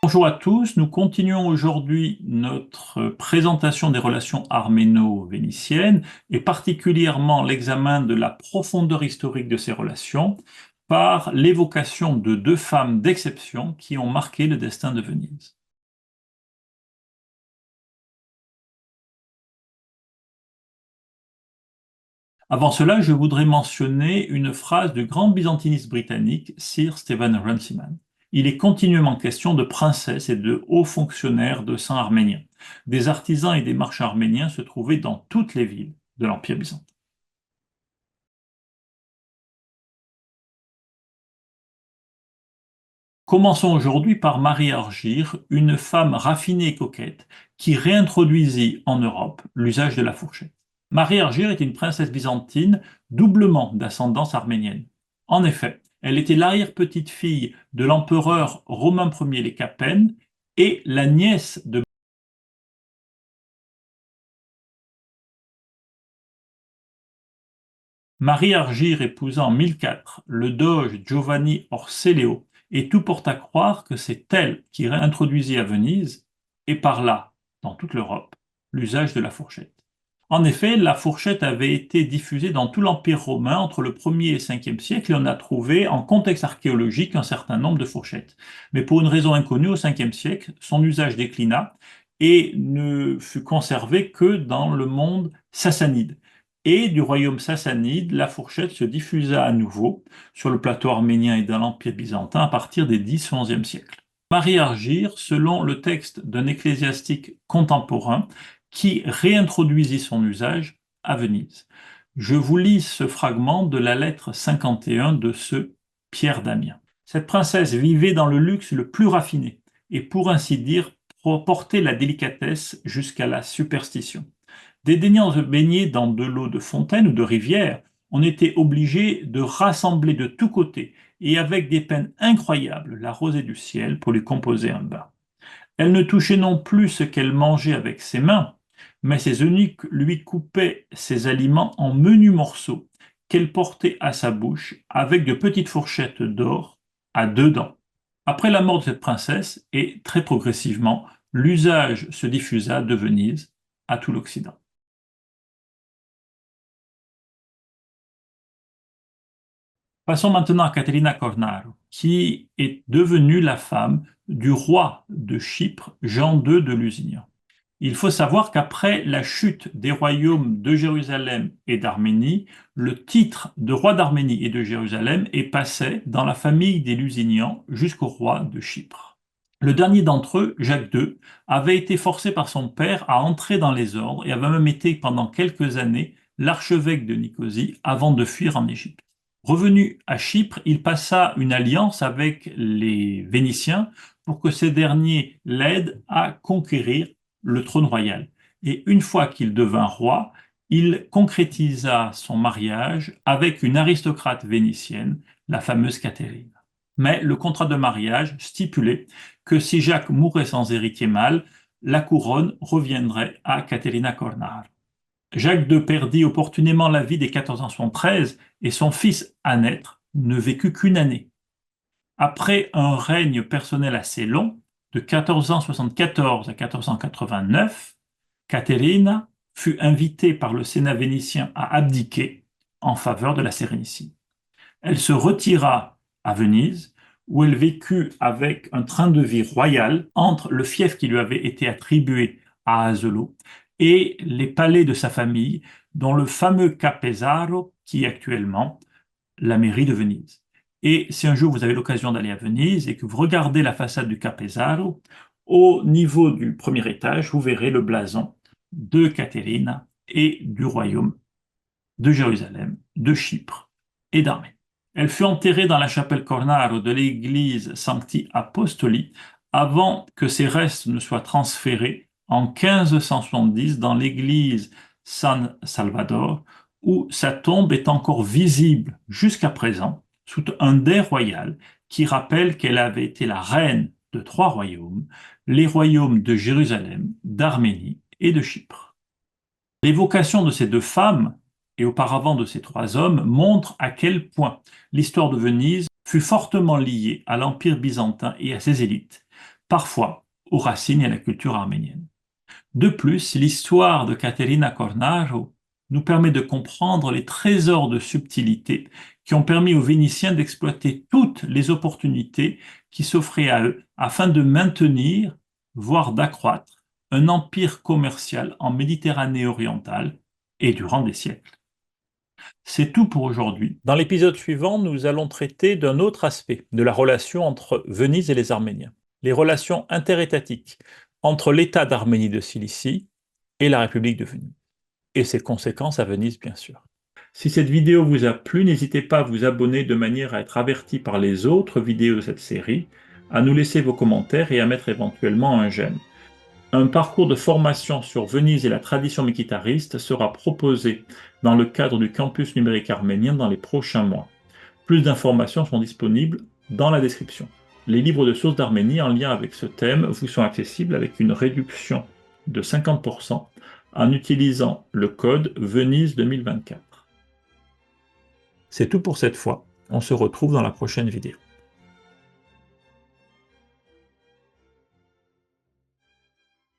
Bonjour à tous, nous continuons aujourd'hui notre présentation des relations arméno-vénitiennes et particulièrement l'examen de la profondeur historique de ces relations par l'évocation de deux femmes d'exception qui ont marqué le destin de Venise. Avant cela, je voudrais mentionner une phrase du grand byzantiniste britannique Sir Stephen Runciman. Il est continuellement question de princesses et de hauts fonctionnaires de saints arméniens. Des artisans et des marchands arméniens se trouvaient dans toutes les villes de l'Empire byzantin. Commençons aujourd'hui par Marie Argire, une femme raffinée et coquette qui réintroduisit en Europe l'usage de la fourchette. Marie Argire était une princesse byzantine doublement d'ascendance arménienne. En effet, elle était l'arrière-petite-fille de l'empereur Romain Ier les Capènes et la nièce de Marie Argire épousa en 1004 le doge Giovanni Orseleo, et tout porte à croire que c'est elle qui réintroduisit à Venise, et par là, dans toute l'Europe, l'usage de la fourchette. En effet, la fourchette avait été diffusée dans tout l'Empire romain entre le 1er et 5e siècle, et on a trouvé en contexte archéologique un certain nombre de fourchettes. Mais pour une raison inconnue, au 5e siècle, son usage déclina et ne fut conservé que dans le monde sassanide. Et du royaume sassanide, la fourchette se diffusa à nouveau sur le plateau arménien et dans l'Empire byzantin à partir des 10-11e siècles. Marie Argire, selon le texte d'un ecclésiastique contemporain qui réintroduisit son usage à Venise. Je vous lis ce fragment de la lettre 51 de ce Pierre d'Amiens. Cette princesse vivait dans le luxe le plus raffiné et pour ainsi dire portait la délicatesse jusqu'à la superstition. Dédaignant se baigner dans de l'eau de fontaine ou de rivière, on était obligé de rassembler de tous côtés et avec des peines incroyables la rosée du ciel pour lui composer un bain. Elle ne touchait non plus ce qu'elle mangeait avec ses mains, mais ses eunuques lui coupaient ses aliments en menus morceaux qu'elle portait à sa bouche avec de petites fourchettes d'or à deux dents. Après la mort de cette princesse, et très progressivement, l'usage se diffusa de Venise à tout l'Occident. Passons maintenant à Caterina Cornaro, qui est devenue la femme du roi de Chypre, Jean II de Lusignan. Il faut savoir qu'après la chute des royaumes de Jérusalem et d'Arménie, le titre de roi d'Arménie et de Jérusalem est passé dans la famille des Lusignans jusqu'au roi de Chypre. Le dernier d'entre eux, Jacques II, avait été forcé par son père à entrer dans les ordres et avait même été pendant quelques années l'archevêque de Nicosie avant de fuir en Égypte. Revenu à Chypre, il passa une alliance avec les Vénitiens pour que ces derniers l'aident à conquérir le trône royal. Et une fois qu'il devint roi, il concrétisa son mariage avec une aristocrate vénitienne, la fameuse Catherine. Mais le contrat de mariage stipulait que si Jacques mourait sans héritier mâle, la couronne reviendrait à Caterina Cornaro. Jacques II perdit opportunément la vie dès 1413 et son fils à naître ne vécut qu'une année. Après un règne personnel assez long, de 1474 à 1489, Caterina fut invitée par le Sénat vénitien à abdiquer en faveur de la Sérénissime. Elle se retira à Venise, où elle vécut avec un train de vie royal entre le fief qui lui avait été attribué à Asolo et les palais de sa famille, dont le fameux Capesaro, qui est actuellement la mairie de Venise. Et si un jour vous avez l'occasion d'aller à Venise et que vous regardez la façade du Capesaro, au niveau du premier étage, vous verrez le blason de Caterina et du royaume de Jérusalem, de Chypre et d'Arménie. Elle fut enterrée dans la chapelle Cornaro de l'église Sancti Apostoli avant que ses restes ne soient transférés en 1570 dans l'église San Salvador, où sa tombe est encore visible jusqu'à présent sous un dais royal qui rappelle qu'elle avait été la reine de trois royaumes, les royaumes de Jérusalem, d'Arménie et de Chypre. L'évocation de ces deux femmes et auparavant de ces trois hommes montre à quel point l'histoire de Venise fut fortement liée à l'Empire byzantin et à ses élites, parfois aux racines et à la culture arménienne. De plus, l'histoire de Caterina Cornaro nous permet de comprendre les trésors de subtilité qui ont permis aux Vénitiens d'exploiter toutes les opportunités qui s'offraient à eux afin de maintenir, voire d'accroître, un empire commercial en Méditerranée orientale et durant des siècles. C'est tout pour aujourd'hui. Dans l'épisode suivant, nous allons traiter d'un autre aspect de la relation entre Venise et les Arméniens, les relations interétatiques entre l'État d'Arménie de Cilicie et la République de Venise, et ses conséquences à Venise, bien sûr. Si cette vidéo vous a plu, n'hésitez pas à vous abonner de manière à être averti par les autres vidéos de cette série, à nous laisser vos commentaires et à mettre éventuellement un j'aime. Un parcours de formation sur Venise et la tradition mikitariste sera proposé dans le cadre du campus numérique arménien dans les prochains mois. Plus d'informations sont disponibles dans la description. Les livres de sources d'Arménie en lien avec ce thème vous sont accessibles avec une réduction de 50% en utilisant le code Venise 2024. C'est tout pour cette fois. On se retrouve dans la prochaine vidéo.